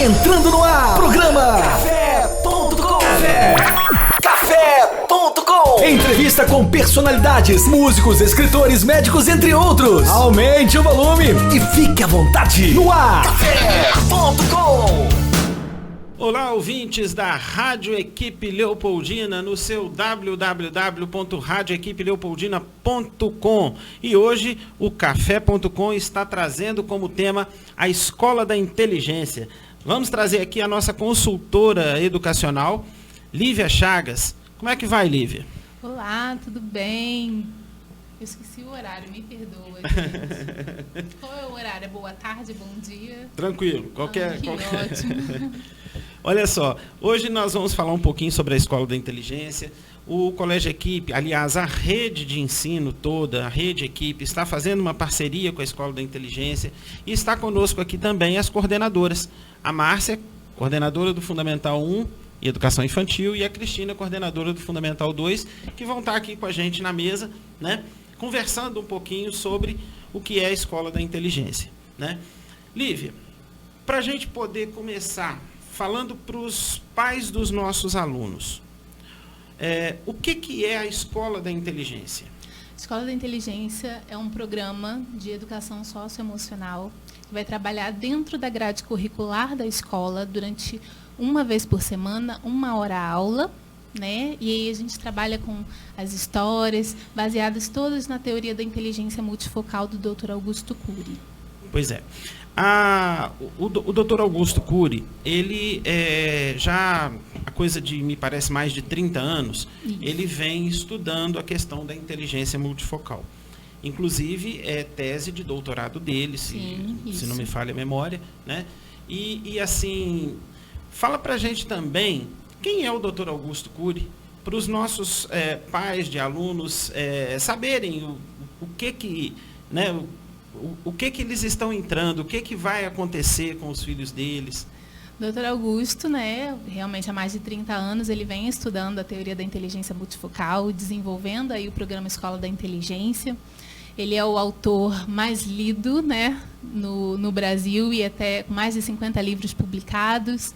Entrando no ar, programa Café.com. Café.com. Entrevista com personalidades, músicos, escritores, médicos, entre outros. Aumente o volume e fique à vontade. No ar, Café.com. Olá, ouvintes da Rádio Equipe Leopoldina, no seu www.radioequipeleopoldina.com. E hoje o Café.com está trazendo como tema a Escola da Inteligência. Vamos trazer aqui a nossa consultora educacional, Lívia Chagas. Como é que vai, Lívia? Olá, tudo bem? Eu esqueci o horário, me perdoa, gente. Qual é o horário? Boa tarde, bom dia? Tranquilo, qualquer... Ótimo. Olha só, hoje nós vamos falar um pouquinho sobre a Escola da Inteligência. O Colégio Equipe, aliás, a rede de ensino toda, a rede Equipe, está fazendo uma parceria com a Escola da Inteligência e está conosco aqui também as coordenadoras. A Márcia, coordenadora do Fundamental 1 e Educação Infantil, e a Cristina, coordenadora do Fundamental 2, que vão estar aqui com a gente na mesa, né, conversando um pouquinho sobre o que é a Escola da Inteligência, né? Lívia, para a gente poder começar falando para os pais dos nossos alunos, o que é a Escola da Inteligência? A Escola da Inteligência é um programa de educação socioemocional que vai trabalhar dentro da grade curricular da escola durante uma vez por semana, 1 hora aula, né? E aí a gente trabalha com as histórias, baseadas todas na teoria da inteligência multifocal do Dr. Augusto Cury. Pois é. O Dr. Augusto Cury, ele já a coisa de, me parece, mais de 30 anos, isso, ele vem estudando a questão da inteligência multifocal. Inclusive, é tese de doutorado dele, se não me falha a memória, né? E assim, fala pra gente também quem é o Dr. Augusto Cury, para os nossos pais de alunos saberem o que né, o que eles estão entrando, o que vai acontecer com os filhos deles. Dr. Augusto, né, realmente há mais de 30 anos, ele vem estudando a teoria da inteligência multifocal, desenvolvendo aí o programa Escola da Inteligência. Ele é o autor mais lido, né, no Brasil, e até com mais de 50 livros publicados.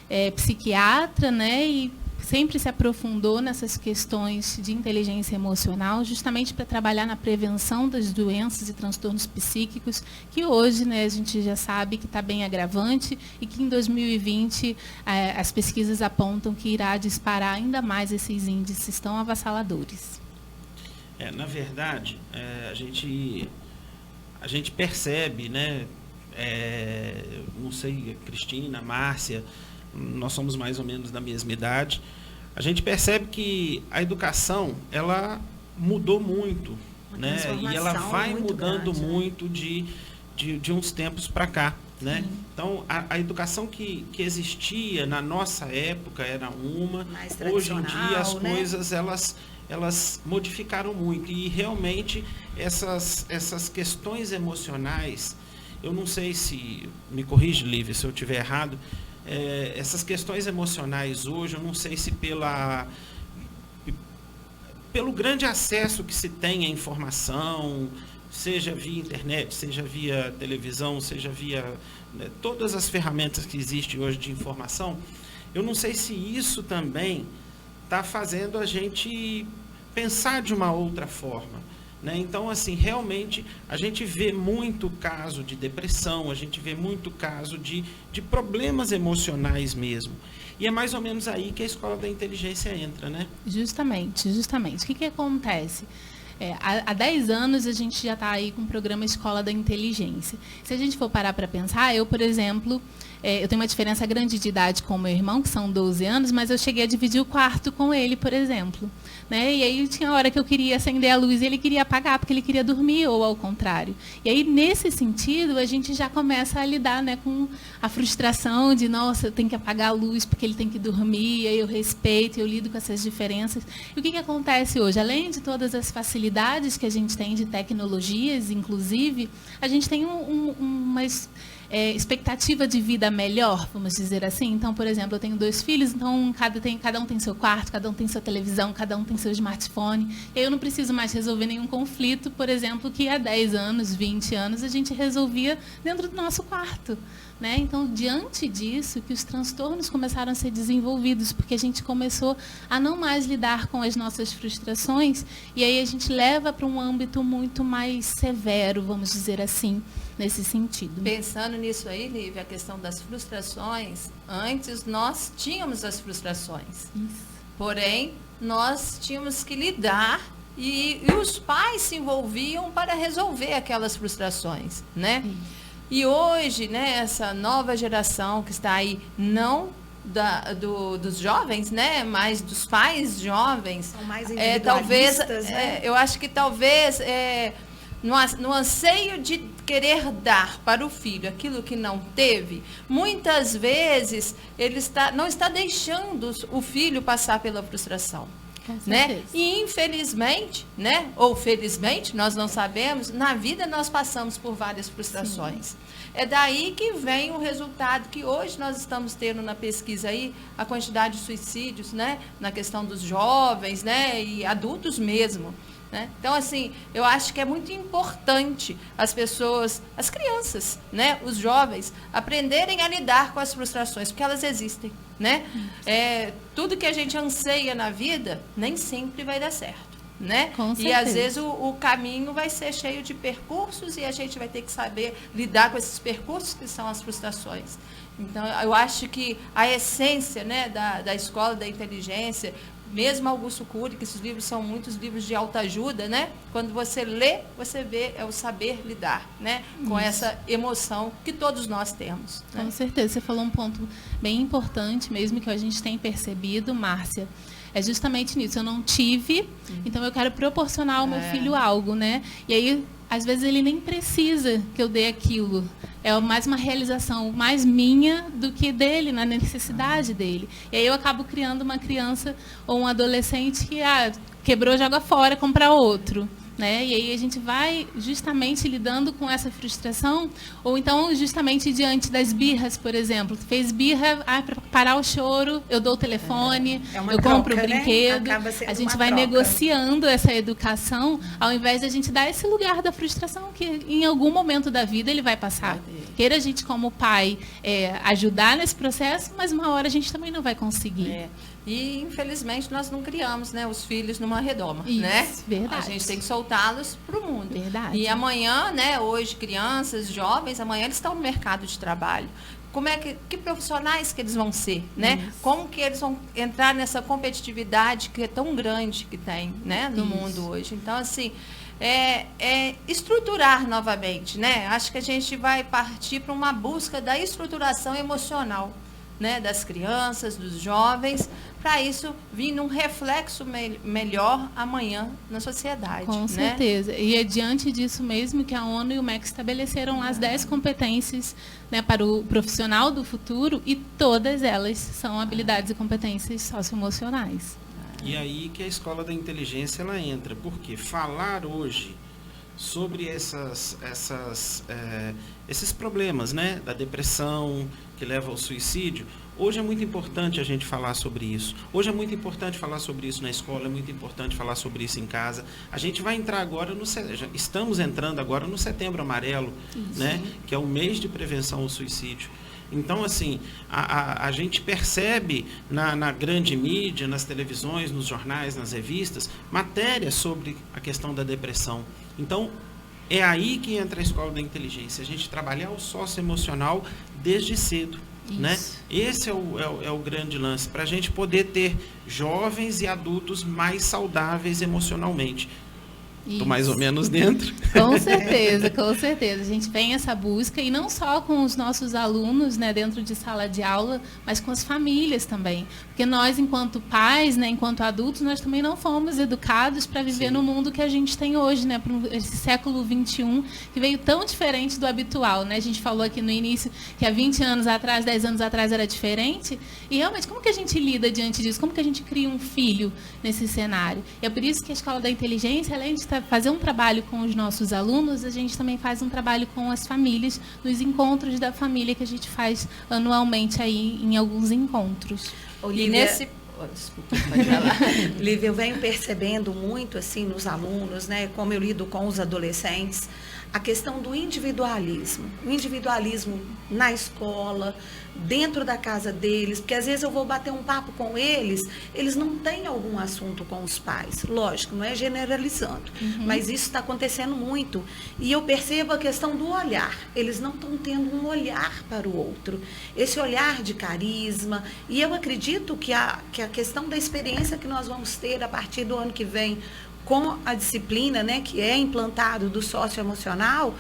É psiquiatra, né, e sempre se aprofundou nessas questões de inteligência emocional, justamente para trabalhar na prevenção das doenças e transtornos psíquicos, que hoje, né, a gente já sabe que está bem agravante e que em 2020 as pesquisas apontam que irá disparar ainda mais esses índices tão avassaladores. Na verdade, a gente percebe, né, não sei, Cristina, Márcia, nós somos mais ou menos da mesma idade, a gente percebe que a educação, ela mudou muito, né? E ela vai mudando grande, muito, né? de uns tempos para cá, né? Então, a educação que existia na nossa época era uma, hoje em dia as coisas, elas modificaram muito, e realmente essas questões emocionais, eu não sei se, me corrige, Lívia, se eu estiver errado, essas questões emocionais hoje, eu não sei se pelo grande acesso que se tem à informação, seja via internet, seja via televisão, seja via, né, todas as ferramentas que existem hoje de informação, eu não sei se isso também está fazendo a gente pensar de uma outra forma, né? Então, assim, realmente a gente vê muito caso de depressão, a gente vê muito caso de problemas emocionais mesmo. E é mais ou menos aí que a Escola da Inteligência entra, né? Justamente. O que acontece? Há 10 anos a gente já está aí com o programa Escola da Inteligência. Se a gente for parar para pensar, eu, por exemplo, eu tenho uma diferença grande de idade com o meu irmão, que são 12 anos, mas eu cheguei a dividir o quarto com ele, por exemplo. Né? E aí tinha hora que eu queria acender a luz e ele queria apagar, porque ele queria dormir, ou ao contrário. E aí, nesse sentido, a gente já começa a lidar, né, com a frustração de, nossa, eu tenho que apagar a luz porque ele tem que dormir, e aí eu respeito, eu lido com essas diferenças. E o que acontece hoje? Além de todas as facilidades que a gente tem de tecnologias, inclusive, a gente tem uma expectativa de vida melhor, vamos dizer assim. Então, por exemplo, eu tenho 2 filhos, então cada um tem seu quarto, cada um tem sua televisão, cada um tem seu smartphone. Eu não preciso mais resolver nenhum conflito, por exemplo, que há 10 anos, 20 anos, a gente resolvia dentro do nosso quarto. né? Então, diante disso, que os transtornos começaram a ser desenvolvidos, porque a gente começou a não mais lidar com as nossas frustrações, e aí a gente leva para um âmbito muito mais severo, vamos dizer assim, nesse sentido. Pensando nisso aí, Lívia, a questão das frustrações, antes nós tínhamos as frustrações. Isso. Porém, nós tínhamos que lidar e os pais se envolviam para resolver aquelas frustrações, né? E hoje, né, essa nova geração que está aí, não dos jovens, né, mas dos pais jovens, são mais talvez, né? eu acho que talvez no anseio de querer dar para o filho aquilo que não teve, muitas vezes ele não está deixando o filho passar pela frustração. Né? E infelizmente, né, ou felizmente, nós não sabemos, na vida nós passamos por várias frustrações. Sim. É daí que vem o resultado que hoje nós estamos tendo na pesquisa aí, a quantidade de suicídios, né, na questão dos jovens, né, e adultos mesmo. Né? Então, assim, eu acho que é muito importante as pessoas, as crianças, né, os jovens, aprenderem a lidar com as frustrações, porque elas existem. Né? Tudo que a gente anseia na vida, nem sempre vai dar certo. Né? E às vezes o caminho vai ser cheio de percursos e a gente vai ter que saber lidar com esses percursos que são as frustrações. Então, eu acho que a essência, né, da escola da inteligência, mesmo Augusto Cury, que esses livros são muitos livros de autoajuda, né? Quando você lê, você vê o saber lidar, né? Com essa emoção que todos nós temos. Né? Com certeza, você falou um ponto bem importante mesmo que a gente tem percebido, Márcia. É justamente nisso, eu não tive, então eu quero proporcionar ao meu filho algo, né? E aí, às vezes, ele nem precisa que eu dê aquilo. É mais uma realização mais minha do que dele, na necessidade dele. E aí eu acabo criando uma criança ou um adolescente que quebrou, joga fora, compra outro. Né? E aí a gente vai justamente lidando com essa frustração, ou então justamente diante das birras, por exemplo. Fez birra, para parar o choro, eu dou o telefone, eu compro o brinquedo. A gente vai negociando essa educação, ao invés de a gente dar esse lugar da frustração, que em algum momento da vida ele vai passar. Queira a gente, como pai, ajudar nesse processo, mas uma hora a gente também não vai conseguir. E, infelizmente, nós não criamos, né, os filhos numa redoma. Isso, né? Verdade. A gente tem que soltá-los para o mundo. Verdade. E amanhã, né, hoje, crianças, jovens, amanhã eles estão no mercado de trabalho. Como que profissionais que eles vão ser, né? Isso. Como que eles vão entrar nessa competitividade que é tão grande que tem, né, no mundo hoje. Então, assim, estruturar novamente, né? Acho que a gente vai partir para uma busca da estruturação emocional, né, das crianças, dos jovens, para isso vir num reflexo melhor amanhã na sociedade. Com certeza. E é diante disso mesmo que a ONU e o MEC estabeleceram lá as 10 competências, né, para o profissional do futuro, e todas elas são habilidades e competências socioemocionais. E aí que a escola da inteligência ela entra, porque falar hoje sobre esses problemas, né, da depressão que leva ao suicídio, hoje é muito importante a gente falar sobre isso. Hoje é muito importante falar sobre isso na escola, é muito importante falar sobre isso em casa. A gente vai entrar agora estamos entrando agora no Setembro Amarelo, né, que é o mês de prevenção ao suicídio. Então, assim, a gente percebe na grande mídia, nas televisões, nos jornais, nas revistas, matérias sobre a questão da depressão. Então, é aí que entra a escola da inteligência, a gente trabalhar o socioemocional desde cedo. Né? Esse é o grande lance, para a gente poder ter jovens e adultos mais saudáveis emocionalmente. Estou mais ou menos dentro. Com certeza, com certeza. A gente vem essa busca, e não só com os nossos alunos, né, dentro de sala de aula, mas com as famílias também. Porque nós, enquanto pais, né, enquanto adultos, nós também não fomos educados para viver no mundo que a gente tem hoje, né, para esse século XXI, que veio tão diferente do habitual. Né? A gente falou aqui no início que há 20 anos atrás, 10 anos atrás era diferente. E realmente, como que a gente lida diante disso? Como que a gente cria um filho nesse cenário? E é por isso que a Escola da Inteligência, além de fazer um trabalho com os nossos alunos, a gente também faz um trabalho com as famílias, nos encontros da família que a gente faz anualmente aí em alguns encontros. Olívia, desculpa, pode falar. Lívia, eu venho percebendo muito assim nos alunos, né, como eu lido com os adolescentes, a questão do individualismo. O individualismo na escola, dentro da casa deles, porque às vezes eu vou bater um papo com eles, eles não têm algum assunto com os pais. Lógico, não é generalizando, mas isso está acontecendo muito. E eu percebo a questão do olhar. Eles não estão tendo um olhar para o outro. Esse olhar de carisma. E eu acredito que a questão da experiência que nós vamos ter a partir do ano que vem com a disciplina, né, que é implantado do socioemocional,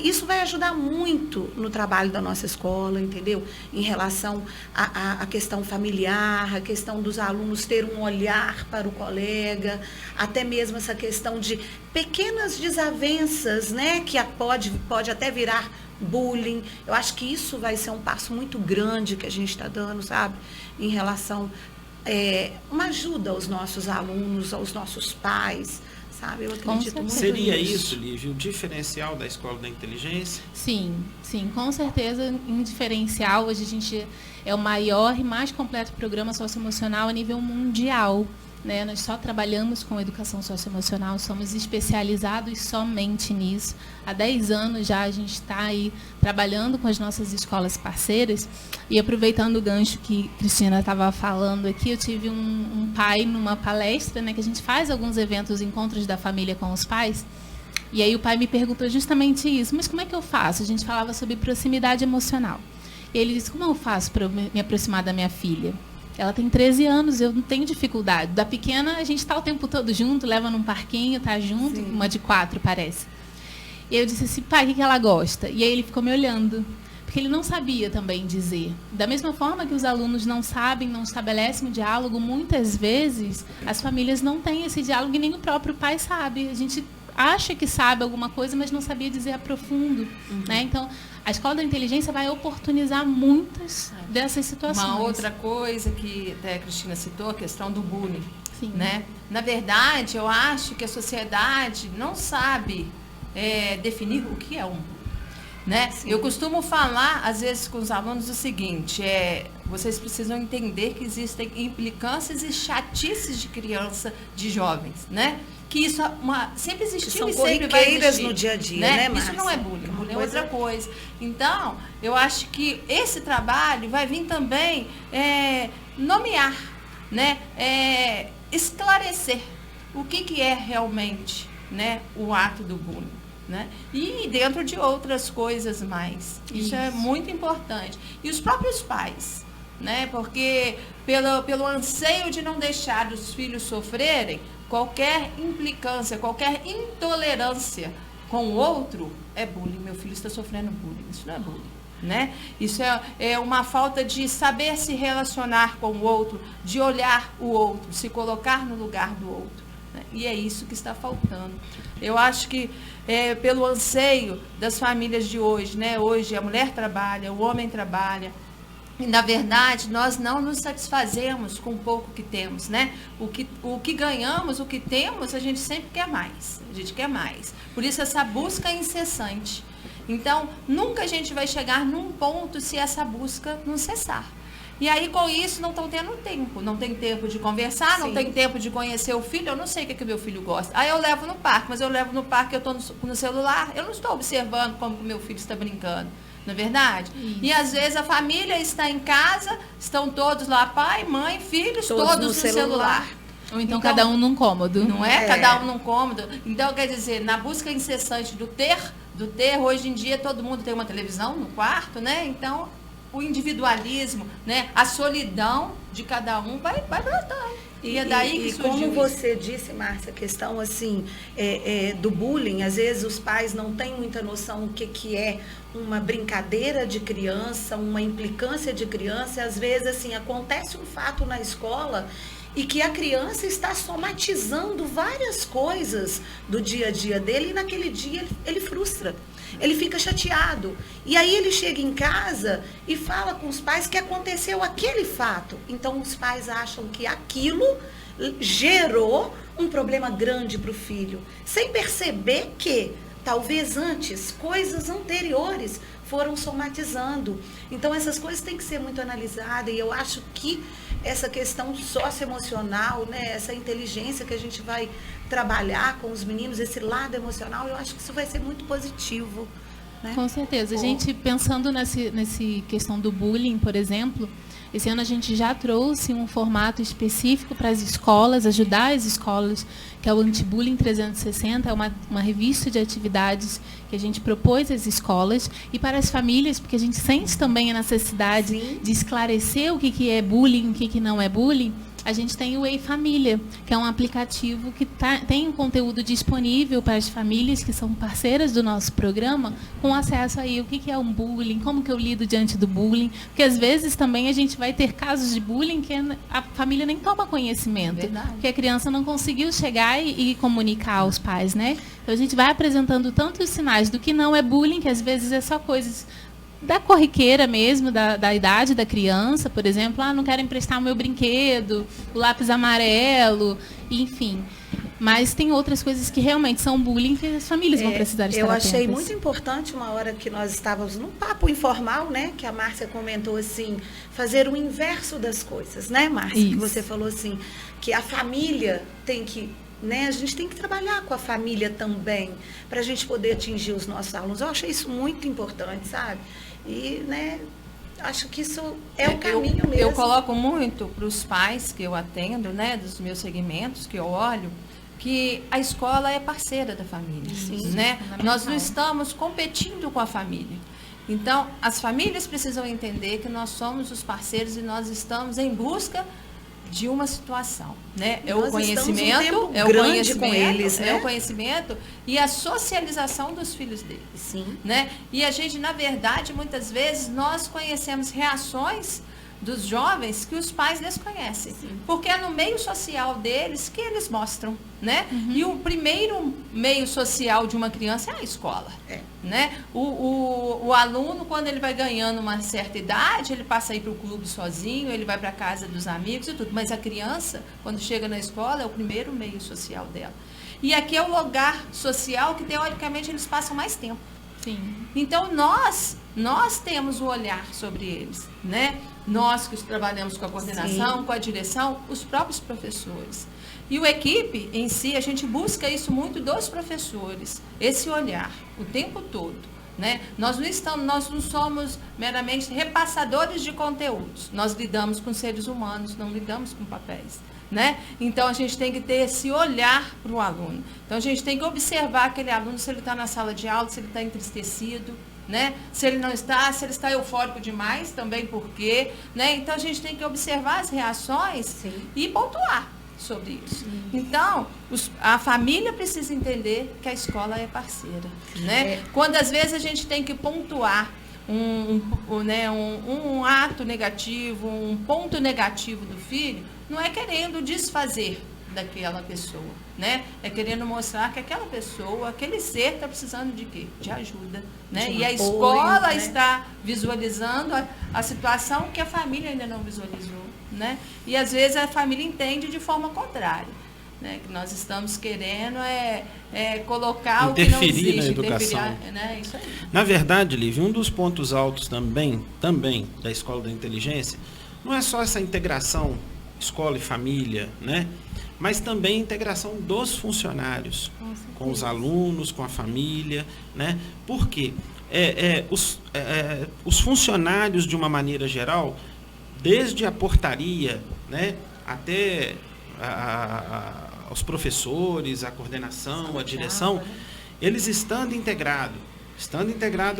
isso vai ajudar muito no trabalho da nossa escola, entendeu? Em relação à questão familiar, a questão dos alunos ter um olhar para o colega, até mesmo essa questão de pequenas desavenças, né, que pode até virar bullying. Eu acho que isso vai ser um passo muito grande que a gente está dando, sabe? Em relação uma ajuda aos nossos alunos, aos nossos pais, sabe? Eu acredito muito nisso. Seria isso, Lívia, o diferencial da Escola da Inteligência? Sim, com certeza, em diferencial, hoje a gente é o maior e mais completo programa socioemocional a nível mundial, né? Nós só trabalhamos com educação socioemocional, somos especializados somente nisso. Há 10 anos já a gente está aí trabalhando com as nossas escolas parceiras. E aproveitando o gancho que Cristina estava falando aqui, eu tive um pai numa palestra, né, que a gente faz alguns eventos, encontros da família com os pais. E aí o pai me perguntou justamente isso, mas como é que eu faço? A gente falava sobre proximidade emocional. E ele disse, como eu faço para me aproximar da minha filha? Ela tem 13 anos, eu não tenho dificuldade. Da pequena, a gente está o tempo todo junto, leva num parquinho, tá junto, sim. Uma de 4, parece. E eu disse assim, pai, o que ela gosta? E aí ele ficou me olhando, porque ele não sabia também dizer. Da mesma forma que os alunos não sabem, não estabelecem um diálogo, muitas vezes as famílias não têm esse diálogo e nem o próprio pai sabe. A gente acha que sabe alguma coisa, mas não sabia dizer a profundo. Né? Então, a Escola da Inteligência vai oportunizar muitas dessas situações. Uma outra coisa que até a Cristina citou, a questão do bullying. Sim. Né? Na verdade, eu acho que a sociedade não sabe definir o que é um bullying. Né? Eu costumo falar, às vezes, com os alunos o seguinte, vocês precisam entender que existem implicâncias e chatices de criança, de jovens, né? Que isso sempre existiu e sempre vai existir. No dia a dia, né, Isso não é bullying, bullying é outra coisa. Então, eu acho que esse trabalho vai vir também nomear, né? Esclarecer o que é realmente, né, o ato do bullying. Né? E dentro de outras coisas mais. Isso é muito importante. E os próprios pais, né? Porque pelo anseio de não deixar os filhos sofrerem, qualquer implicância, qualquer intolerância com o outro é bullying. Meu filho está sofrendo bullying. Isso não é bullying. Né? Isso é uma falta de saber se relacionar com o outro, de olhar o outro, se colocar no lugar do outro. Né? E é isso que está faltando. Eu acho que pelo anseio das famílias de hoje, né? Hoje a mulher trabalha, o homem trabalha. E, na verdade, nós não nos satisfazemos com o pouco que temos, né? O que ganhamos, o que temos, a gente sempre quer mais. A gente quer mais. Por isso, essa busca incessante. Então, nunca a gente vai chegar num ponto se essa busca não cessar. E aí, com isso, não estão tendo tempo. Não tem tempo de conversar, sim. Não tem tempo de conhecer o filho. Eu não sei o que o meu filho gosta. Aí eu levo no parque, mas eu levo no parque, eu estou no celular. Eu não estou observando como o meu filho está brincando. Não é verdade? Isso. E às vezes a família está em casa, estão todos lá, pai, mãe, filhos, todos no celular. Ou então cada um num cômodo. Não é? Cada um num cômodo. Então, quer dizer, na busca incessante do ter, hoje em dia todo mundo tem uma televisão no quarto, né? Então, o individualismo, né? A solidão de cada um vai brotando. E é daí que surgiu como isso. Você disse, Márcia, a questão assim, do bullying, às vezes os pais não têm muita noção do que é uma brincadeira de criança, uma implicância de criança, e às vezes assim, acontece um fato na escola e que a criança está somatizando várias coisas do dia a dia dele e naquele dia ele frustra. Ele fica chateado. E aí ele chega em casa e fala com os pais que aconteceu aquele fato. Então os pais acham que aquilo gerou um problema grande para o filho, sem perceber que talvez antes coisas anteriores foram somatizando. Então, essas coisas têm que ser muito analisadas, e eu acho que essa questão socioemocional, né, essa inteligência que a gente vai trabalhar com os meninos, esse lado emocional, eu acho que isso vai ser muito positivo. Né? Com certeza. A gente, pensando nesse questão do bullying, por exemplo, esse ano a gente já trouxe um formato específico para as escolas, ajudar as escolas, que é o Anti-Bullying 360, é uma revista de atividades que a gente propôs às escolas e para as famílias, porque a gente sente também a necessidade Sim. de esclarecer o que é bullying, o que não é bullying. A gente tem o Ei Família, que é um aplicativo que tem um conteúdo disponível para as famílias que são parceiras do nosso programa, com acesso aí o que é um bullying, como que eu lido diante do bullying, porque às vezes também a gente vai ter casos de bullying que a família nem toma conhecimento, Verdade. porque a criança não conseguiu chegar e comunicar aos pais, né? Então a gente vai apresentando tantos sinais do que não é bullying, que às vezes é só coisas da corriqueira mesmo, da idade da criança, por exemplo, não quero emprestar o meu brinquedo, o lápis amarelo, enfim. Mas tem outras coisas que realmente são bullying que as famílias vão precisar estar Eu achei atentas. muito importante uma hora que nós estávamos num papo informal, né? Que a Márcia comentou assim, fazer o inverso das coisas, né, Márcia? Isso. Que você falou assim, que a família tem que, né? A gente tem que trabalhar com a família também, para a gente poder atingir os nossos alunos. Eu achei isso muito importante, sabe? E, né, acho que isso é o caminho mesmo. Eu coloco muito para os pais que eu atendo, né, dos meus segmentos, que eu olho, que a escola é parceira da família. Sim, Né? fundamental. Nós não estamos competindo com a família. Então, as famílias precisam entender que nós somos os parceiros e nós estamos em busca de uma situação, né? É o Nós estamos um conhecimento, tempo é o grande conhecimento, com eles, é né? o conhecimento e a socialização dos filhos deles, Sim. né? E a gente, na verdade, muitas vezes nós conhecemos reações dos jovens que os pais desconhecem, porque é no meio social deles que eles mostram, né? E o primeiro meio social de uma criança é a escola, né? O aluno, quando ele vai ganhando uma certa idade, ele passa a ir para o clube sozinho, ele vai para a casa dos amigos e tudo, mas a criança, quando chega na escola, é o primeiro meio social dela. E aqui é o lugar social que, teoricamente, eles passam mais tempo. Sim. Então, nós temos o olhar sobre eles, né? Nós que trabalhamos com a coordenação, com a direção, os próprios professores. E o equipe em si, a gente busca isso muito dos professores, esse olhar o tempo todo, né? Nós não somos meramente repassadores de conteúdos, nós lidamos com seres humanos, não lidamos com papéis. Né? Então, a gente tem que ter esse olhar para o aluno. Então, a gente tem que observar aquele aluno, se ele está na sala de aula, se ele está entristecido, né? Se ele não está, se ele está eufórico demais, também porque, né? Então, a gente tem que observar as reações e pontuar sobre isso. Então, a família precisa entender que a escola é parceira, né? Quando, às vezes, a gente tem que pontuar um ato negativo, um ponto negativo do filho, não é querendo desfazer daquela pessoa, né? É querendo mostrar que aquela pessoa, aquele ser está precisando de quê? De ajuda, né? E a escola está visualizando a situação que a família ainda não visualizou, né? E às vezes a família entende de forma contrária, né? Que nós estamos querendo colocar o que não Interferir existe, na educação. né? Isso aí. Na verdade, Lívia, um dos pontos altos também da Escola da Inteligência, não é só essa integração escola e família, né? Mas também a integração dos funcionários, com os alunos, com a família, né? Porque os funcionários, de uma maneira geral, desde a portaria, né, até os professores, a coordenação, a direção, eles estando integrado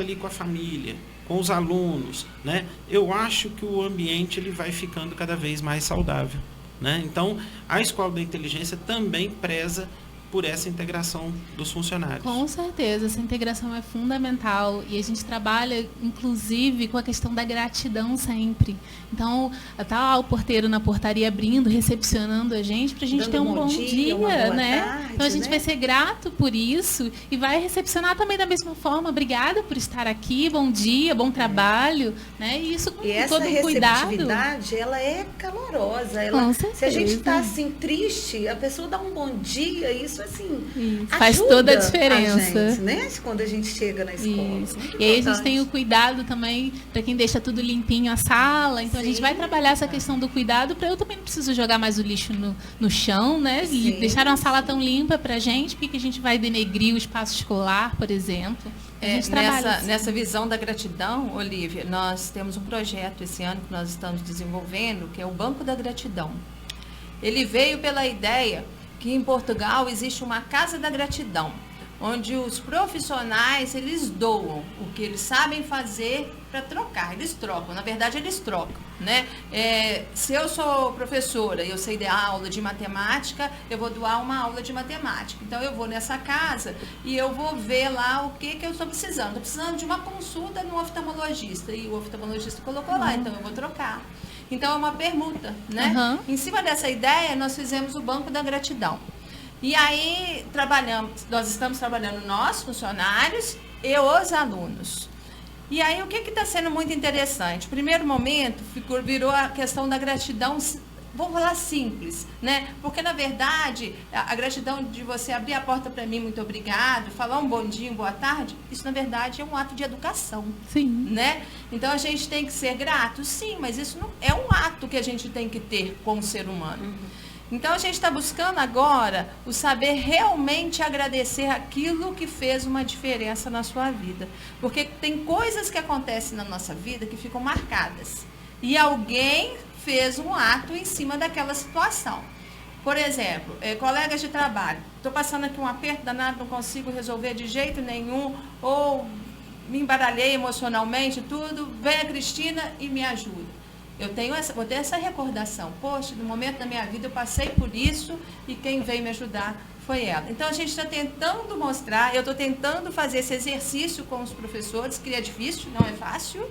ali com a família, com os alunos, né? Eu acho que o ambiente ele vai ficando cada vez mais saudável, né? Então, a Escola da Inteligência também preza por essa integração dos funcionários. Com certeza, essa integração é fundamental e a gente trabalha, inclusive, com a questão da gratidão sempre. Então, está lá o porteiro na portaria abrindo, recepcionando a gente, para a gente ter um bom dia, uma boa né? tarde, Então, a gente né? vai ser grato por isso e vai recepcionar também da mesma forma. Obrigada por estar aqui, bom dia, bom trabalho, né? E isso com E essa todo cuidado. receptividade, ela é calorosa. Com Se a gente certeza. está assim triste, a pessoa dá um bom dia, isso isso assim Faz ajuda toda a diferença. a gente, né? Quando a gente chega na escola. Isso. Muito E aí a gente importante. tem o cuidado também para quem deixa tudo limpinho a sala. Então a gente vai trabalhar essa questão do cuidado para eu também não preciso jogar mais o lixo no chão, né? Sim. Deixaram a sala tão limpa pra gente, porque a gente vai denegrir o espaço escolar, por exemplo. A gente trabalha assim. Nessa visão da gratidão, Olívia, nós temos um projeto esse ano que nós estamos desenvolvendo, que é o Banco da Gratidão. Ele veio pela ideia que em Portugal existe uma Casa da Gratidão, onde os profissionais, eles doam o que eles sabem fazer para trocar. Eles trocam, na verdade eles trocam, né? Se eu sou professora e eu sei dar aula de matemática, eu vou doar uma aula de matemática. Então eu vou nessa casa e eu vou ver lá o que eu estou precisando. Estou precisando de uma consulta no oftalmologista e o oftalmologista colocou lá, então eu vou trocar. Então é uma permuta, né? Em cima dessa ideia, nós fizemos o Banco da Gratidão. E aí nós estamos trabalhando nós, funcionários, e os alunos. E aí o que está sendo muito interessante? O primeiro momento virou a questão da gratidão, vamos falar simples, né? Porque na verdade, a gratidão de você abrir a porta para mim, muito obrigado, falar um bom dia, boa tarde, isso na verdade é um ato de educação. Sim. Né? Então a gente tem que ser grato, sim, mas isso não é um ato que a gente tem que ter como ser humano. Então a gente está buscando agora o saber realmente agradecer aquilo que fez uma diferença na sua vida. Porque tem coisas que acontecem na nossa vida que ficam marcadas. E alguém fez um ato em cima daquela situação. Por exemplo, colegas de trabalho, estou passando aqui um aperto danado, não consigo resolver de jeito nenhum, ou me embaralhei emocionalmente, tudo, vem a Cristina e me ajuda. Vou ter essa recordação. Poxa, no momento da minha vida eu passei por isso e quem veio me ajudar foi ela. Então a gente está tentando mostrar, eu estou tentando fazer esse exercício com os professores, que é difícil, não é fácil,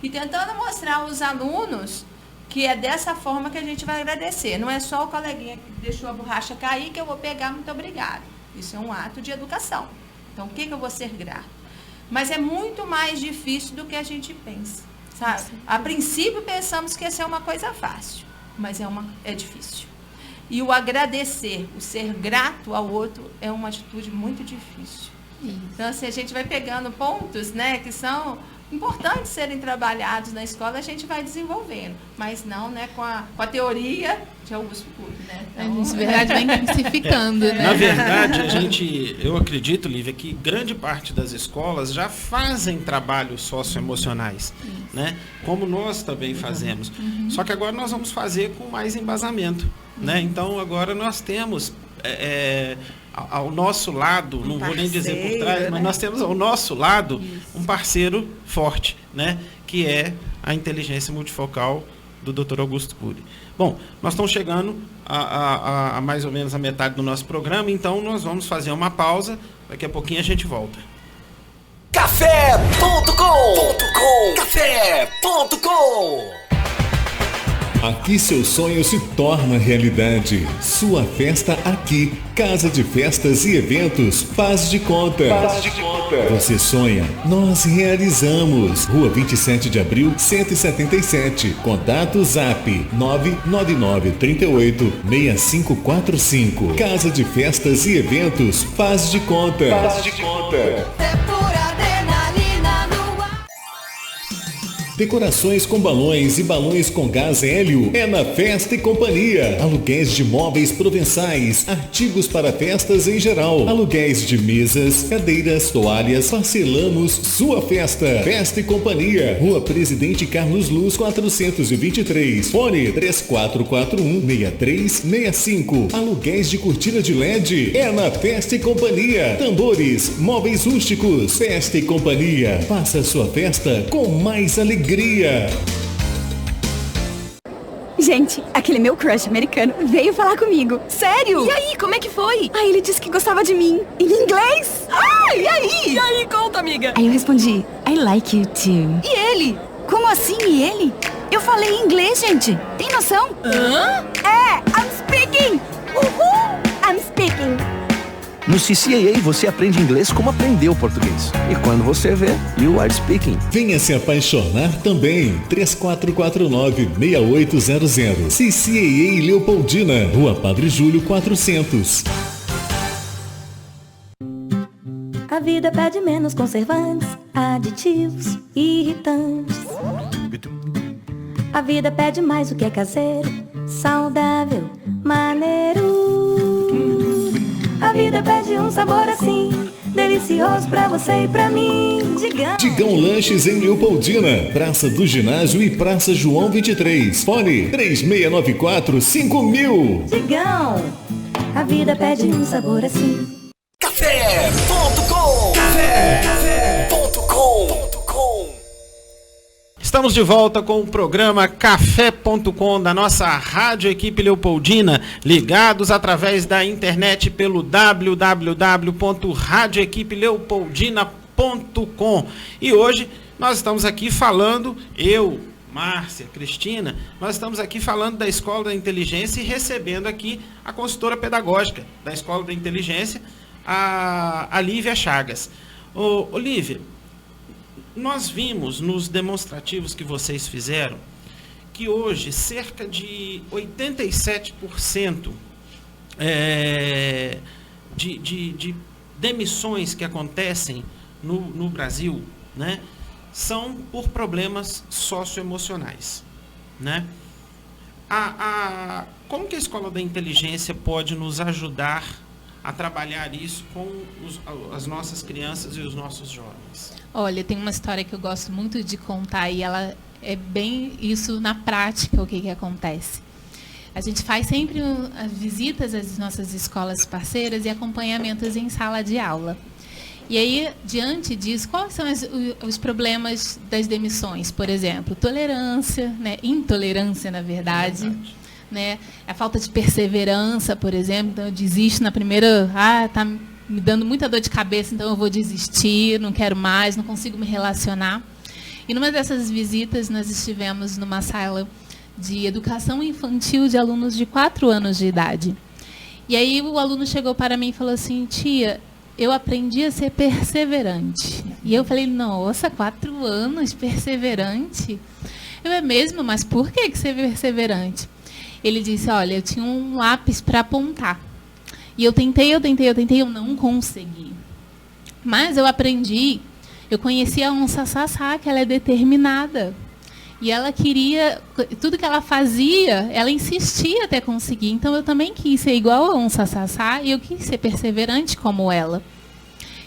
e tentando mostrar aos alunos que é dessa forma que a gente vai agradecer. Não é só o coleguinha que deixou a borracha cair que eu vou pegar, muito obrigado. Isso é um ato de educação. Então o que eu vou ser grato? Mas é muito mais difícil do que a gente pensa. Sabe? A princípio pensamos que essa é uma coisa fácil, mas é difícil. E o agradecer, o ser grato ao outro é uma atitude muito difícil. Então, assim, a gente vai pegando pontos, né, que são importantes serem trabalhados na escola, a gente vai desenvolvendo, mas não, né, com a teoria de Augusto Cury, né? Então, a gente, na verdade, vai intensificando, né? Na verdade, eu acredito, Lívia, que grande parte das escolas já fazem trabalhos socioemocionais, né? Como nós também fazemos. Só que agora nós vamos fazer com mais embasamento, né? Então, agora nós temos ao nosso lado, não vou nem dizer por trás, né? Mas nós temos ao nosso lado um parceiro forte, né? Que é a inteligência multifocal do Dr. Augusto Cury. Bom, nós estamos chegando a mais ou menos a metade do nosso programa, então nós vamos fazer uma pausa, daqui a pouquinho a gente volta. Café.com. Café.com. Aqui seu sonho se torna realidade. Sua festa aqui. Casa de Festas e Eventos Faz de Conta. Você sonha, nós realizamos. Rua 27 de Abril, 177. Contato Zap 999386545. Casa de Festas e Eventos Faz de Conta. Decorações com balões e balões com gás hélio é na Festa e Companhia. Aluguéis de móveis provençais, artigos para festas em geral. Aluguéis de mesas, cadeiras, toalhas, parcelamos sua festa. Festa e Companhia, Rua Presidente Carlos Luz 423. Fone 3441-6365. Aluguéis de cortina de LED é na Festa e Companhia. Tambores, móveis rústicos. Festa e Companhia. Faça sua festa com mais alegria. Gente, aquele meu crush americano veio falar comigo. Sério? E aí, como é que foi? Aí ele disse que gostava de mim. Em inglês? Ah, e aí? E aí, conta, amiga. Aí eu respondi, I like you too. E ele? Como assim, e ele? Eu falei em inglês, gente. Tem noção? Hã? I'm speaking. Uhul! I'm speaking. No CCAA você aprende inglês como aprendeu português. E quando você vê, you are speaking. Venha se apaixonar também. 3449-6800. CCAA Leopoldina, Rua Padre Júlio 400. A vida pede menos conservantes, aditivos, irritantes. A vida pede mais o que é caseiro, saudável, maneiro. A vida pede um sabor assim, delicioso pra você e pra mim. Digão Lanches em Leopoldina, Praça do Ginásio e Praça João 23. Fone 3694-5000. Digão, a vida pede um sabor assim. Café.com. Café.com. Estamos de volta com o programa Café.com da nossa Rádio Equipe Leopoldina, ligados através da internet pelo www.radioequipeleopoldina.com. E hoje nós estamos aqui falando, eu, Márcia, Cristina, nós estamos aqui falando da Escola da Inteligência e recebendo aqui a consultora pedagógica da Escola da Inteligência, a Lívia Chagas. Ô, Lívia, nós vimos nos demonstrativos que vocês fizeram que hoje cerca de 87% de demissões que acontecem no Brasil, né, são por problemas socioemocionais, né? Como que a Escola da Inteligência pode nos ajudar a trabalhar isso com as nossas crianças e os nossos jovens? Olha, tem uma história que eu gosto muito de contar e ela é bem isso na prática, o que acontece. A gente faz sempre as visitas às nossas escolas parceiras e acompanhamentos em sala de aula. E aí, diante disso, quais são os problemas das demissões? Por exemplo, tolerância, né? Intolerância, na verdade. Né? A falta de perseverança, por exemplo. Então, eu desisto na primeira... tá me dando muita dor de cabeça, então eu vou desistir, não quero mais, não consigo me relacionar. E numa dessas visitas, nós estivemos numa sala de educação infantil de alunos de 4 anos de idade. E aí o aluno chegou para mim e falou assim: tia, eu aprendi a ser perseverante. E eu falei: nossa, 4 anos, perseverante? Eu: é mesmo? Mas por que você é perseverante? Ele disse: olha, eu tinha um lápis para apontar. E eu tentei, eu não consegui. Mas eu aprendi, eu conheci a onça Sassá, que ela é determinada. E ela queria, tudo que ela fazia, ela insistia até conseguir. Então eu também quis ser igual a onça Sassá e eu quis ser perseverante como ela.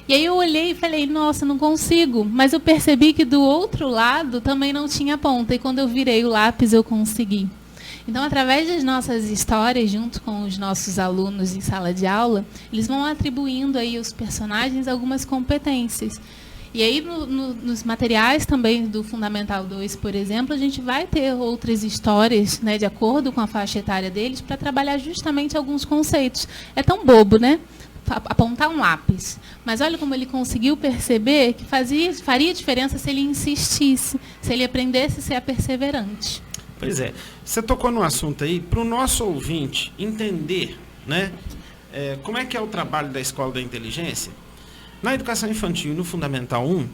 E aí eu olhei e falei: nossa, não consigo. Mas eu percebi que do outro lado também não tinha ponta. E quando eu virei o lápis, eu consegui. Então, através das nossas histórias, junto com os nossos alunos em sala de aula, eles vão atribuindo aí aos personagens algumas competências. E aí, nos materiais também do Fundamental 2, por exemplo, a gente vai ter outras histórias, né, de acordo com a faixa etária deles, para trabalhar justamente alguns conceitos. É tão bobo, né? Apontar um lápis. Mas olha como ele conseguiu perceber que faria diferença se ele insistisse, se ele aprendesse a ser perseverante. Pois é, você tocou no assunto aí, para o nosso ouvinte entender, né, como é que é o trabalho da Escola da Inteligência. Na educação infantil e no Fundamental 1,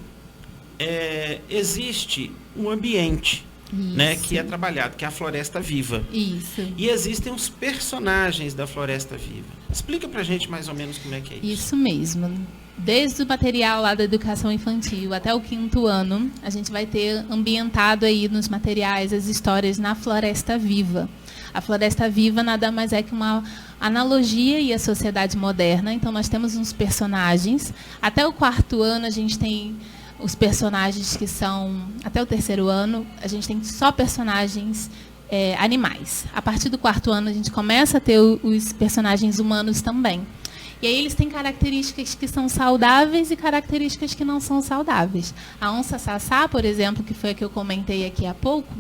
existe um ambiente, né, que é trabalhado, que é a Floresta Viva. Isso. E existem os personagens da Floresta Viva. Explica pra gente mais ou menos como é que é isso. Isso mesmo. Desde o material lá da educação infantil até o 5º ano, a gente vai ter ambientado aí nos materiais as histórias na Floresta Viva. A Floresta Viva nada mais é que uma analogia e a sociedade moderna. Então, nós temos uns personagens. Até o 4º ano, a gente tem os personagens que são... Até o 3º ano, a gente tem só personagens animais. A partir do 4º ano, a gente começa a ter os personagens humanos também. E aí eles têm características que são saudáveis e características que não são saudáveis. A onça Sassá, por exemplo, que foi a que eu comentei aqui há pouco,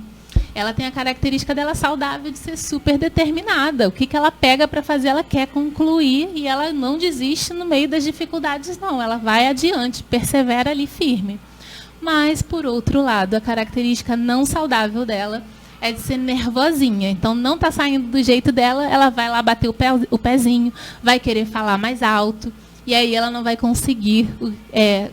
ela tem a característica dela saudável de ser super determinada. O que ela pega para fazer, ela quer concluir e ela não desiste no meio das dificuldades, não. Ela vai adiante, persevera ali firme. Mas, por outro lado, a característica não saudável dela é de ser nervosinha. Então, não está saindo do jeito dela, ela vai lá bater o pezinho, vai querer falar mais alto, e aí ela não vai conseguir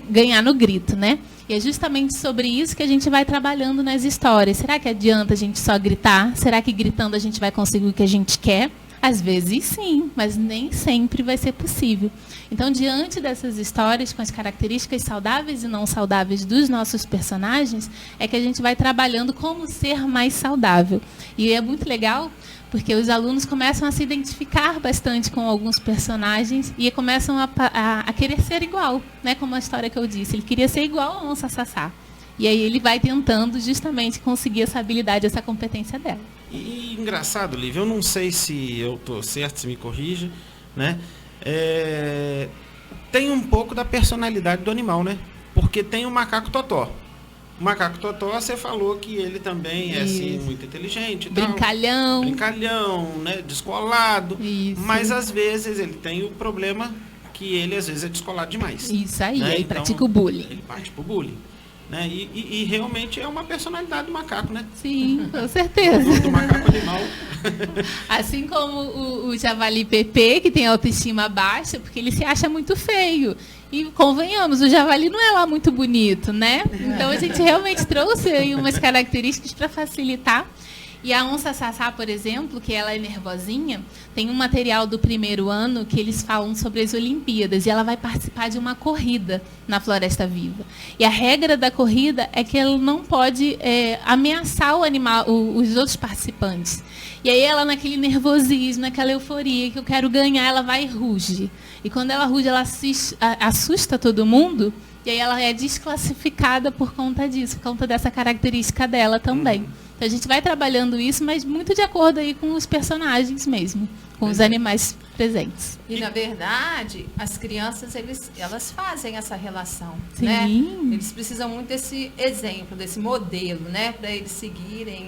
ganhar no grito, né? E é justamente sobre isso que a gente vai trabalhando nas histórias. Será que adianta a gente só gritar? Será que gritando a gente vai conseguir o que a gente quer? Às vezes sim, mas nem sempre vai ser possível. Então, diante dessas histórias, com as características saudáveis e não saudáveis dos nossos personagens, é que a gente vai trabalhando como ser mais saudável. E é muito legal, porque os alunos começam a se identificar bastante com alguns personagens e começam a querer ser igual, né? Como a história que eu disse, ele queria ser igual a onça Sassá. E aí ele vai tentando justamente conseguir essa habilidade, essa competência dela. E engraçado, Lívia, eu não sei se eu estou certo, se me corrija, né? Tem um pouco da personalidade do animal, né? Porque tem o macaco Totó. O macaco Totó, você falou que ele também é assim, muito inteligente. Brincalhão. Brincalhão, né? Descolado. Isso. Mas às vezes ele tem o problema que ele às vezes é descolado demais. Isso aí, né? ele Então, pratica o bullying. Ele parte pro bullying. Né? E realmente é uma personalidade do macaco, né? Sim, com certeza. Do macaco animal. Assim como o javali Pepe, que tem autoestima baixa, porque ele se acha muito feio. E convenhamos, o javali não é lá muito bonito, né? Então a gente realmente trouxe aí umas características para facilitar. E a onça Sassá, por exemplo, que ela é nervosinha, tem um material do primeiro ano que eles falam sobre as Olimpíadas. E ela vai participar de uma corrida na Floresta Viva. E a regra da corrida é que ela não pode ameaçar o animal, os outros participantes. E aí ela, naquele nervosismo, naquela euforia, que eu quero ganhar, ela vai e ruge. E quando ela ruge, ela assusta todo mundo. E aí ela é desclassificada por conta disso, por conta dessa característica dela também. Então a gente vai trabalhando isso, mas muito de acordo aí com os personagens mesmo, com os animais presentes. E na verdade, as crianças elas fazem essa relação, Sim. né? Eles precisam muito desse exemplo, desse modelo, né, para eles seguirem.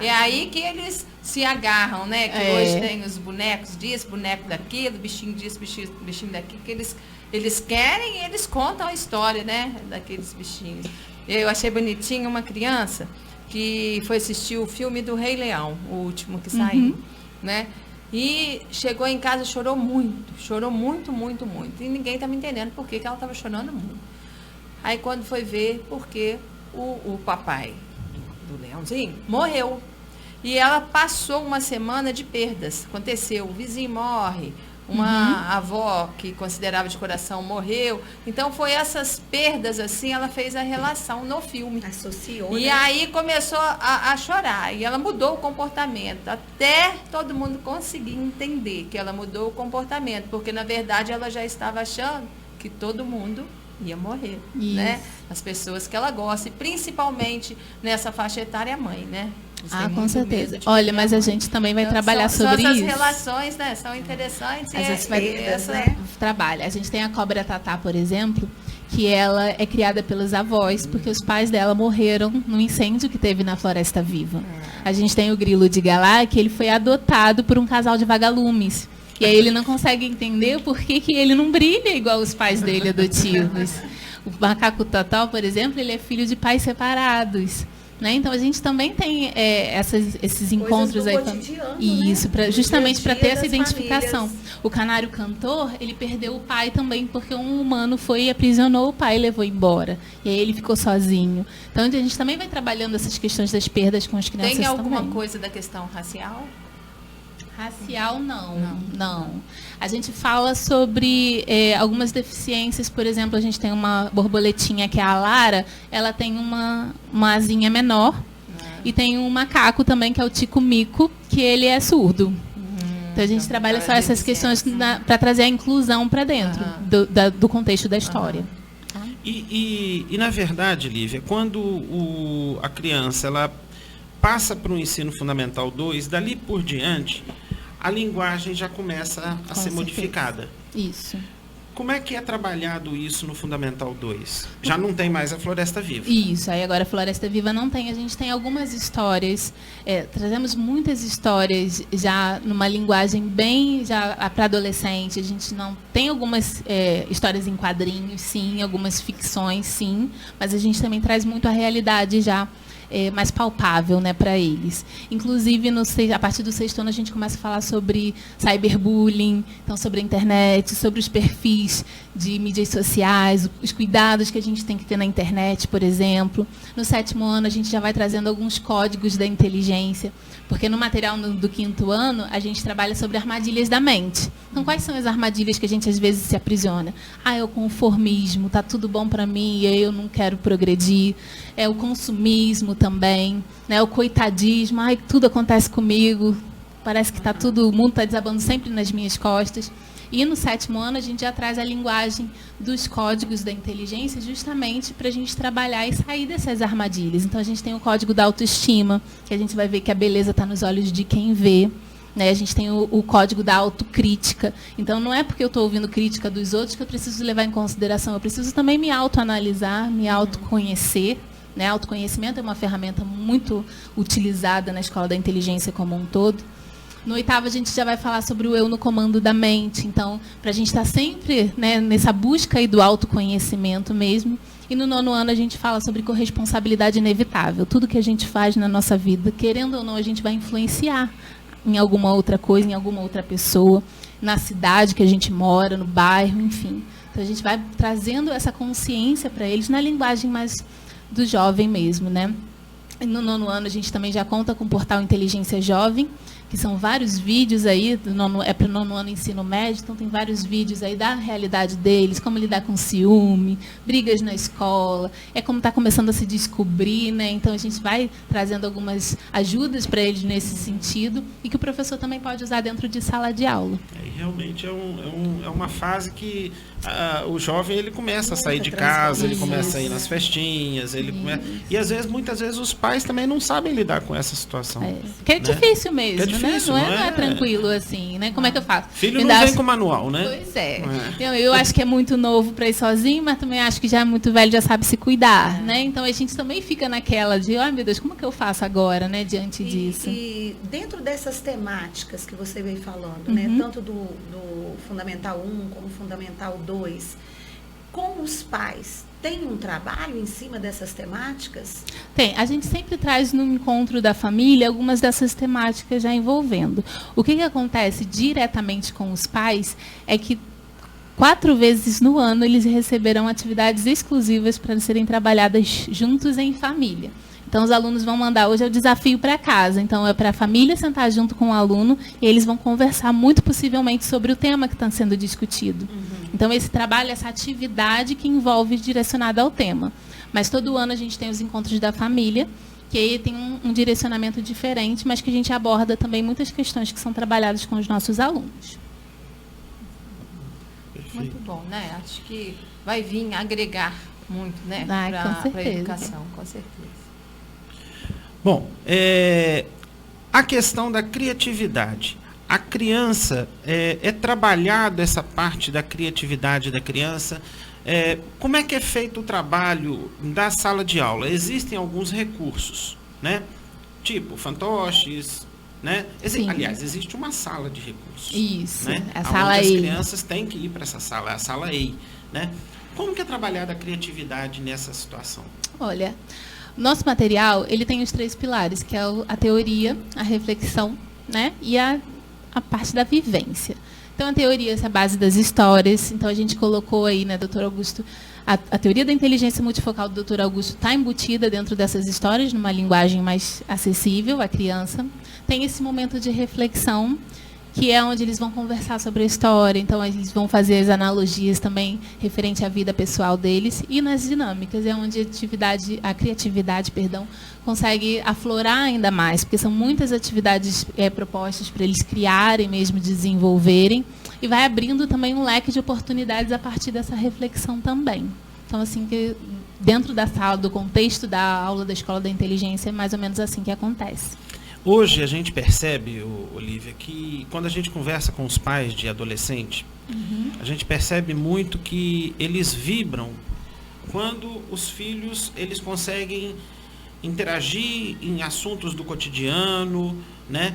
É aí que eles se agarram, né? Que hoje tem os bonecos disso, boneco daquilo, bichinho disso, bichinho daquilo, que eles querem e eles contam a história, né, daqueles bichinhos. Eu achei bonitinho uma criança que foi assistir o filme do Rei Leão, o último que saiu, né? E chegou em casa, chorou muito, muito, muito. E ninguém estava entendendo por que ela estava chorando muito. Aí quando foi ver, porque o papai do leãozinho morreu. E ela passou uma semana de perdas. Aconteceu, o vizinho morre, uma avó que considerava de coração morreu. Então foi essas perdas assim, ela fez a relação no filme. Associou, e né? aí começou a chorar. E ela mudou o comportamento. Até todo mundo conseguir entender que ela mudou o comportamento. Porque na verdade ela já estava achando que todo mundo ia morrer. Né? As pessoas que ela gosta. E principalmente nessa faixa etária, a mãe, né? Com certeza. Olha, mas a gente também vai trabalhar sobre isso. Essas relações, né, são interessantes. A gente vai trabalha. A gente tem a cobra Tatá, por exemplo, que ela é criada pelos avós, porque os pais dela morreram no incêndio que teve na Floresta Viva. A gente tem o grilo de Galá, que ele foi adotado por um casal de vagalumes. E aí ele não consegue entender por que ele não brilha igual os pais dele adotivos. O macaco Totó, por exemplo, ele é filho de pais separados. Né? Então a gente também tem esses encontros aí. Isso, justamente para ter essa identificação. Famílias. O canário cantor, ele perdeu o pai também, porque um humano foi e aprisionou o pai e levou embora. E aí ele ficou sozinho. Então a gente também vai trabalhando essas questões das perdas com as crianças também. Tem alguma coisa da questão racial? Racial, não. A gente fala sobre algumas deficiências. Por exemplo, a gente tem uma borboletinha que é a Lara, ela tem uma asinha menor. E tem um macaco também, que é o Tico-Mico, que ele é surdo. Então a gente trabalha só essas questões para trazer a inclusão para dentro do contexto da história. E na verdade, Lívia, quando a criança ela passa para o ensino fundamental 2, dali por diante, a linguagem já começa a ser modificada. Isso. Como é que é trabalhado isso no Fundamental 2? Já não tem mais a Floresta Viva. Isso, aí agora a Floresta Viva não tem. A gente tem algumas histórias, trazemos muitas histórias já numa linguagem bem já para adolescente. A gente não tem algumas histórias em quadrinhos, sim, algumas ficções, sim, mas a gente também traz muito a realidade já. mais palpável, né, para eles. Inclusive, a partir do 6º ano, a gente começa a falar sobre cyberbullying, então sobre a internet, sobre os perfis de mídias sociais, os cuidados que a gente tem que ter na internet, por exemplo. No 7º ano, a gente já vai trazendo alguns códigos da inteligência, porque no material do 5º ano, a gente trabalha sobre armadilhas da mente. Então, quais são as armadilhas que a gente, às vezes, se aprisiona? É o conformismo, tá tudo bom para mim e eu não quero progredir. É o consumismo também, né? O coitadismo, tudo acontece comigo, parece que o mundo está desabando sempre nas minhas costas. E no 7º ano, a gente já traz a linguagem dos códigos da inteligência justamente para a gente trabalhar e sair dessas armadilhas. Então, a gente tem o código da autoestima, que a gente vai ver que a beleza está nos olhos de quem vê. Né? A gente tem o código da autocrítica. Então, não é porque eu estou ouvindo crítica dos outros que eu preciso levar em consideração. Eu preciso também me autoanalisar, me autoconhecer. Né? Autoconhecimento é uma ferramenta muito utilizada na Escola da Inteligência como um todo. No 8º, a gente já vai falar sobre o eu no comando da mente. Então, para a gente estar sempre, né, nessa busca aí do autoconhecimento mesmo. E no 9º ano, a gente fala sobre corresponsabilidade inevitável. Tudo que a gente faz na nossa vida, querendo ou não, a gente vai influenciar em alguma outra coisa, em alguma outra pessoa, na cidade que a gente mora, no bairro, enfim. Então, a gente vai trazendo essa consciência para eles na linguagem mais do jovem mesmo, né? E no 9º ano, a gente também já conta com o portal Inteligência Jovem, que são vários vídeos aí, para o 9º ano ensino médio, então tem vários vídeos aí da realidade deles, como lidar com ciúme, brigas na escola, como está começando a se descobrir, né? Então a gente vai trazendo algumas ajudas para eles nesse sentido e que o professor também pode usar dentro de sala de aula. Realmente é uma fase que o jovem ele começa a sair de casa, ele começa a ir nas festinhas, e às vezes, muitas vezes os pais também não sabem lidar com essa situação. Que é difícil mesmo. É difícil, não é tranquilo assim, né? Como é que eu faço? Filho não vem com manual, né? Pois é. Então, eu acho que é muito novo para ir sozinho, mas também acho que já é muito velho, já sabe se cuidar, né? Então a gente também fica naquela de, meu Deus, como que eu faço agora, né, diante disso? E dentro dessas temáticas que você veio falando, né, tanto do Fundamental 1 como Fundamental 2, com os pais, tem um trabalho em cima dessas temáticas? Tem. A gente sempre traz no encontro da família algumas dessas temáticas já envolvendo. O que acontece diretamente com os pais é que 4 vezes no ano eles receberão atividades exclusivas para serem trabalhadas juntos em família. Então, os alunos vão mandar, hoje é o desafio para casa. Então, é para a família sentar junto com o aluno e eles vão conversar muito possivelmente sobre o tema que está sendo discutido. Então, esse trabalho, essa atividade que envolve direcionada ao tema. Mas todo ano a gente tem os encontros da família, que aí tem um direcionamento diferente, mas que a gente aborda também muitas questões que são trabalhadas com os nossos alunos. Muito bom, né? Acho que vai vir agregar muito, né? Para a educação, com certeza. Bom, a questão da criatividade. A criança, é trabalhado essa parte da criatividade da criança. Como é que é feito o trabalho da sala de aula? Existem alguns recursos, né? Tipo fantoches, né? Aliás, existe uma sala de recursos. Isso, né? a sala EI. As EI. crianças têm que ir para essa sala, a sala EI, né? Como que é trabalhada a criatividade nessa situação? Olha, nosso material, ele tem os 3 pilares, que é a teoria, a reflexão, né? E a parte da vivência. Então, a teoria é a base das histórias. Então, a gente colocou aí, né, Dr. Augusto, a teoria da inteligência multifocal do Dr. Augusto está embutida dentro dessas histórias, numa linguagem mais acessível à criança. Tem esse momento de reflexão, que é onde eles vão conversar sobre a história. Então, eles vão fazer as analogias também referente à vida pessoal deles. E nas dinâmicas, é onde a criatividade, consegue aflorar ainda mais, porque são muitas atividades propostas para eles criarem mesmo, desenvolverem, e vai abrindo também um leque de oportunidades a partir dessa reflexão também. Então, assim, que dentro da sala, do contexto da aula da Escola da Inteligência, é mais ou menos assim que acontece. Hoje a gente percebe, Olívia, que quando a gente conversa com os pais de adolescente, a gente percebe muito que eles vibram quando os filhos eles conseguem interagir em assuntos do cotidiano, né?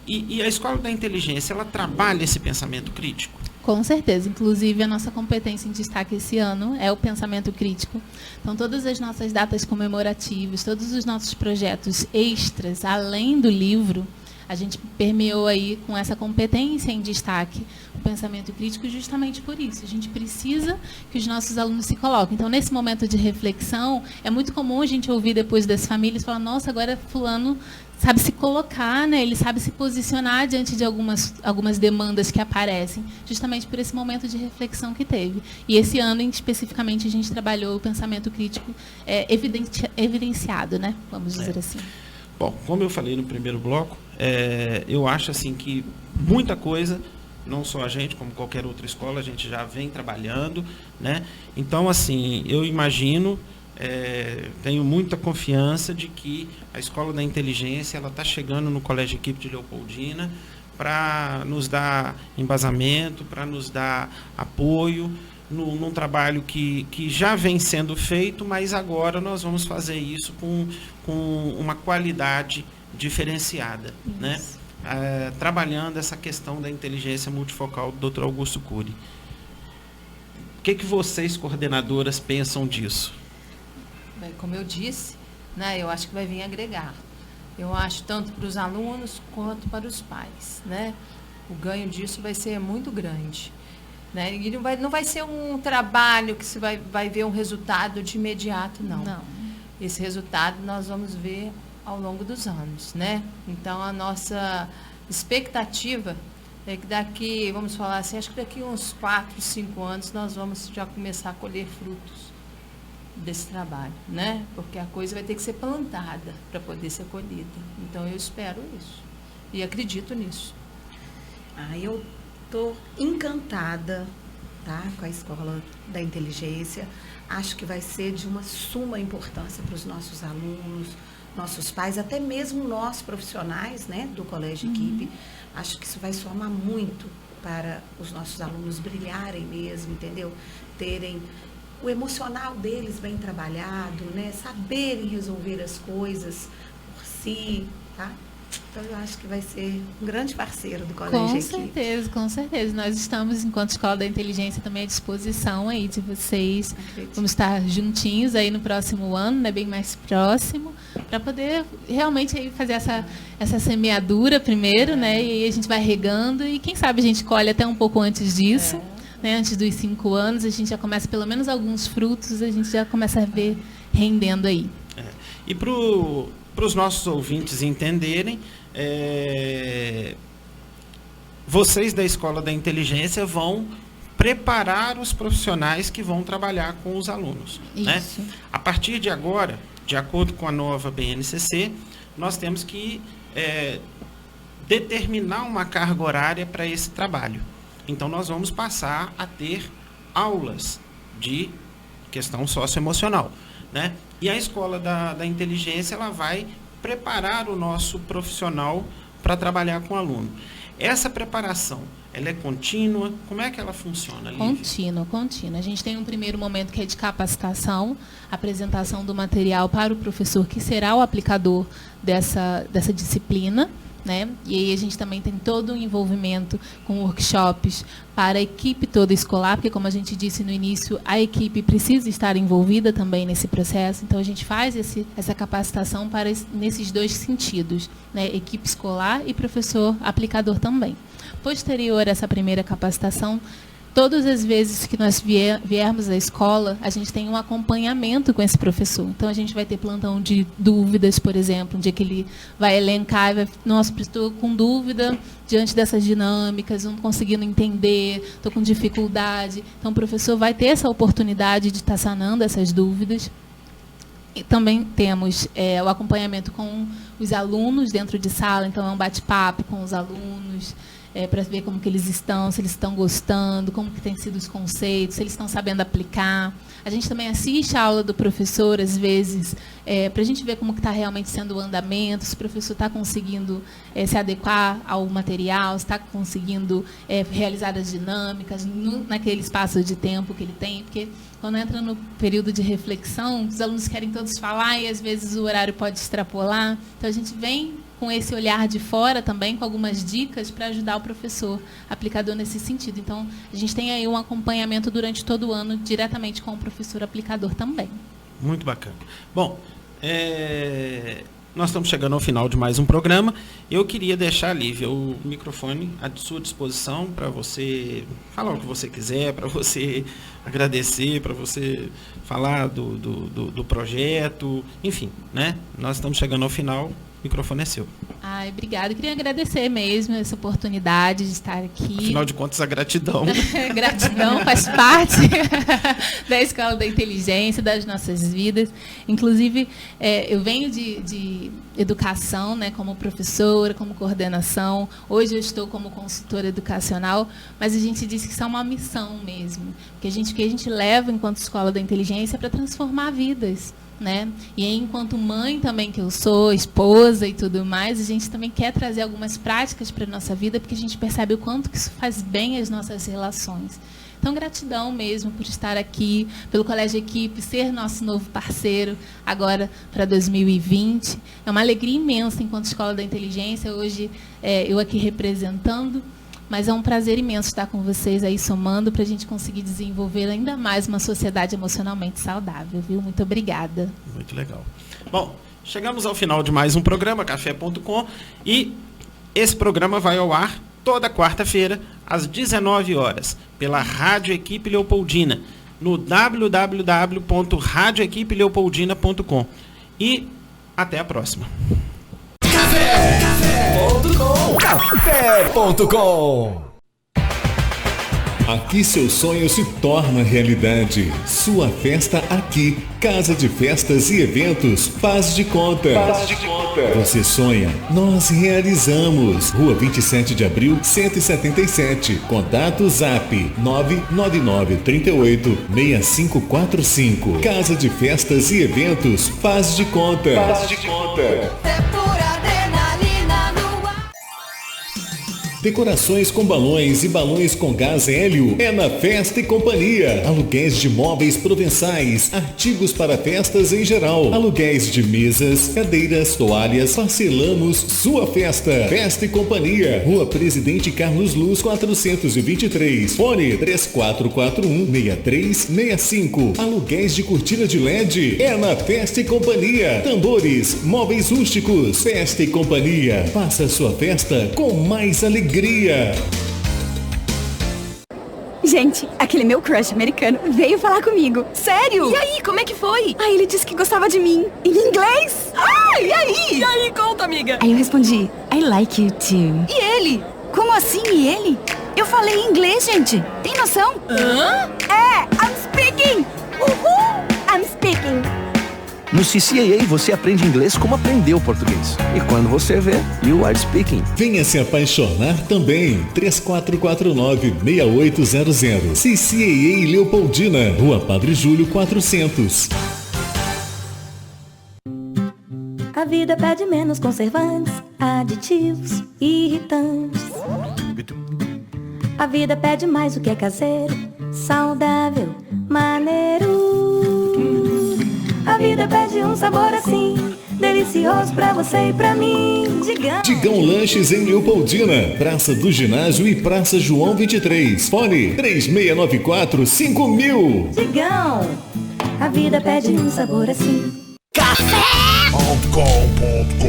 E a Escola da Inteligência, ela trabalha esse pensamento crítico? Com certeza. Inclusive, a nossa competência em destaque esse ano é o pensamento crítico. Então, todas as nossas datas comemorativas, todos os nossos projetos extras, além do livro, a gente permeou aí com essa competência em destaque o pensamento crítico justamente por isso. A gente precisa que os nossos alunos se coloquem. Então, nesse momento de reflexão, é muito comum a gente ouvir depois das famílias falar, nossa, agora fulano sabe se colocar, né? Ele sabe se posicionar diante de algumas demandas que aparecem, justamente por esse momento de reflexão que teve. E esse ano, especificamente, a gente trabalhou o pensamento crítico evidenciado, né? Vamos dizer assim. Bom, como eu falei no primeiro bloco, eu acho assim que muita coisa, não só a gente, como qualquer outra escola, a gente já vem trabalhando, né? Então, assim, eu imagino, tenho muita confiança de que a Escola da Inteligência ela está chegando no Colégio Equipe de Leopoldina para nos dar embasamento, para nos dar apoio num trabalho que já vem sendo feito, mas agora nós vamos fazer isso com uma qualidade diferenciada, né? Trabalhando essa questão da inteligência multifocal do Dr. Augusto Cury. O que vocês, coordenadoras, pensam disso? Como eu disse, né, eu acho que vai vir agregar. Eu acho tanto para os alunos quanto para os pais, né? O ganho disso vai ser muito grande, né? E não vai ser um trabalho que se vai ver um resultado de imediato, não. Esse resultado nós vamos ver ao longo dos anos, né? Então, a nossa expectativa é que daqui, vamos falar assim, acho que daqui uns 4, 5 anos nós vamos já começar a colher frutos desse trabalho, né? Porque a coisa vai ter que ser plantada para poder ser colhida. Então, eu espero isso e acredito nisso. Eu estou encantada, tá, com a Escola da Inteligência. Acho que vai ser de uma suma importância para os nossos alunos, nossos pais, até mesmo nós profissionais, né, do Colégio Equipe. Acho que isso vai somar muito para os nossos alunos brilharem mesmo, entendeu? Terem o emocional deles bem trabalhado, né? Saberem resolver as coisas por si, tá? Então, eu acho que vai ser um grande parceiro do Colégio Equipe. Com certeza. Nós estamos, enquanto Escola da Inteligência, também à disposição aí de vocês. Acredito. Vamos estar juntinhos aí no próximo ano, né, bem mais próximo, para poder realmente aí fazer essa semeadura primeiro, né? E aí a gente vai regando e, quem sabe, a gente colhe até um pouco antes disso. Né, antes dos 5 anos, a gente já começa, pelo menos alguns frutos, a gente já começa a ver rendendo aí. E para os nossos ouvintes entenderem, vocês da Escola da Inteligência vão preparar os profissionais que vão trabalhar com os alunos. Né? A partir de agora, de acordo com a nova BNCC, nós temos que determinar uma carga horária para esse trabalho. Então, nós vamos passar a ter aulas de questão socioemocional, né? E a Escola da Inteligência ela vai preparar o nosso profissional para trabalhar com o aluno. Essa preparação, ela é contínua? Como é que ela funciona, Lívia? Contínua. A gente tem um primeiro momento que é de capacitação, apresentação do material para o professor, que será o aplicador dessa disciplina. Né? E aí a gente também tem todo um envolvimento com workshops para a equipe toda escolar, porque, como a gente disse no início, a equipe precisa estar envolvida também nesse processo. Então, a gente faz essa capacitação nesses dois sentidos, né? Equipe escolar e professor aplicador também. Posterior a essa primeira capacitação, todas as vezes que nós viermos à escola, a gente tem um acompanhamento com esse professor. Então, a gente vai ter plantão de dúvidas, por exemplo, um dia que ele vai elencar e vai, nossa, estou com dúvida diante dessas dinâmicas, não conseguindo entender, estou com dificuldade. Então, o professor vai ter essa oportunidade de estar sanando essas dúvidas. E também temos o acompanhamento com os alunos dentro de sala, então é um bate-papo com os alunos, para ver como que eles estão, se eles estão gostando, como que têm sido os conceitos, se eles estão sabendo aplicar. A gente também assiste a aula do professor, às vezes, para a gente ver como que está realmente sendo o andamento, se o professor está conseguindo se adequar ao material, se está conseguindo realizar as dinâmicas naquele espaço de tempo que ele tem, porque quando entra no período de reflexão, os alunos querem todos falar e, às vezes, o horário pode extrapolar. Então, a gente vem com esse olhar de fora também, com algumas dicas para ajudar o professor aplicador nesse sentido. Então, a gente tem aí um acompanhamento durante todo o ano diretamente com o professor aplicador também. Muito bacana. Bom, nós estamos chegando ao final de mais um programa. Eu queria deixar, Lívia, o microfone à sua disposição para você falar o que você quiser, para você agradecer, para você falar do projeto, enfim, né? Nós estamos chegando ao final. O microfone é seu. Ai, obrigada. Eu queria agradecer mesmo essa oportunidade de estar aqui. Afinal de contas, a gratidão. Gratidão faz parte da Escola da Inteligência, das nossas vidas. Inclusive, eu venho de educação, né, como professora, como coordenação. Hoje eu estou como consultora educacional, mas a gente disse que isso é uma missão mesmo. Porque o que a gente leva enquanto Escola da Inteligência é para transformar vidas. Né? E aí, enquanto mãe também que eu sou, esposa e tudo mais, a gente também quer trazer algumas práticas para a nossa vida, porque a gente percebe o quanto que isso faz bem às nossas relações. Então, gratidão mesmo por estar aqui, pelo Colégio Equipe, ser nosso novo parceiro agora para 2020. É uma alegria imensa enquanto Escola da Inteligência, hoje eu aqui representando. Mas é um prazer imenso estar com vocês aí, somando, para a gente conseguir desenvolver ainda mais uma sociedade emocionalmente saudável, viu? Muito obrigada. Muito legal. Bom, chegamos ao final de mais um programa, Café.com, e esse programa vai ao ar toda quarta-feira, às 19 horas, pela Rádio Equipe Leopoldina, no www.radioequipeleopoldina.com. E até a próxima. Café.com. Aqui seu sonho se torna realidade. Sua festa aqui. Casa de Festas e Eventos Faz de Conta. Você sonha, nós realizamos. Rua 27 de Abril, 177. Contato Zap 999386545. Casa de Festas e Eventos Faz de Conta. Decorações com balões e balões com gás hélio é na Festa e Companhia. Aluguéis de móveis provençais, artigos para festas em geral. Aluguéis de mesas, cadeiras, toalhas, parcelamos sua festa. Festa e Companhia, Rua Presidente Carlos Luz 423. Fone 3441-6365. Aluguéis de cortina de LED é na Festa e Companhia. Tambores, móveis rústicos. Festa e Companhia. Faça sua festa com mais alegria. Gente, aquele meu crush americano veio falar comigo. Sério? E aí, como é que foi? Aí ele disse que gostava de mim. Em inglês? E aí? E aí, conta, amiga. Aí eu respondi, I like you too. E ele? Como assim, e ele? Eu falei em inglês, gente. Tem noção? I'm speaking. Uhul! I'm speaking. No CCAA você aprende inglês como aprendeu português. E quando você vê, you are speaking. Venha se apaixonar também. 3449-6800. CCAA Leopoldina, Rua Padre Júlio 400. A vida pede menos conservantes, aditivos, irritantes. A vida pede mais o que é caseiro, saudável, maneiro. A vida pede um sabor assim, delicioso pra você e pra mim. Digão Lanches em Leopoldina, Praça do Ginásio e Praça João 23. Fone 3694-5000. Digão, a vida pede um sabor assim. Café.com.br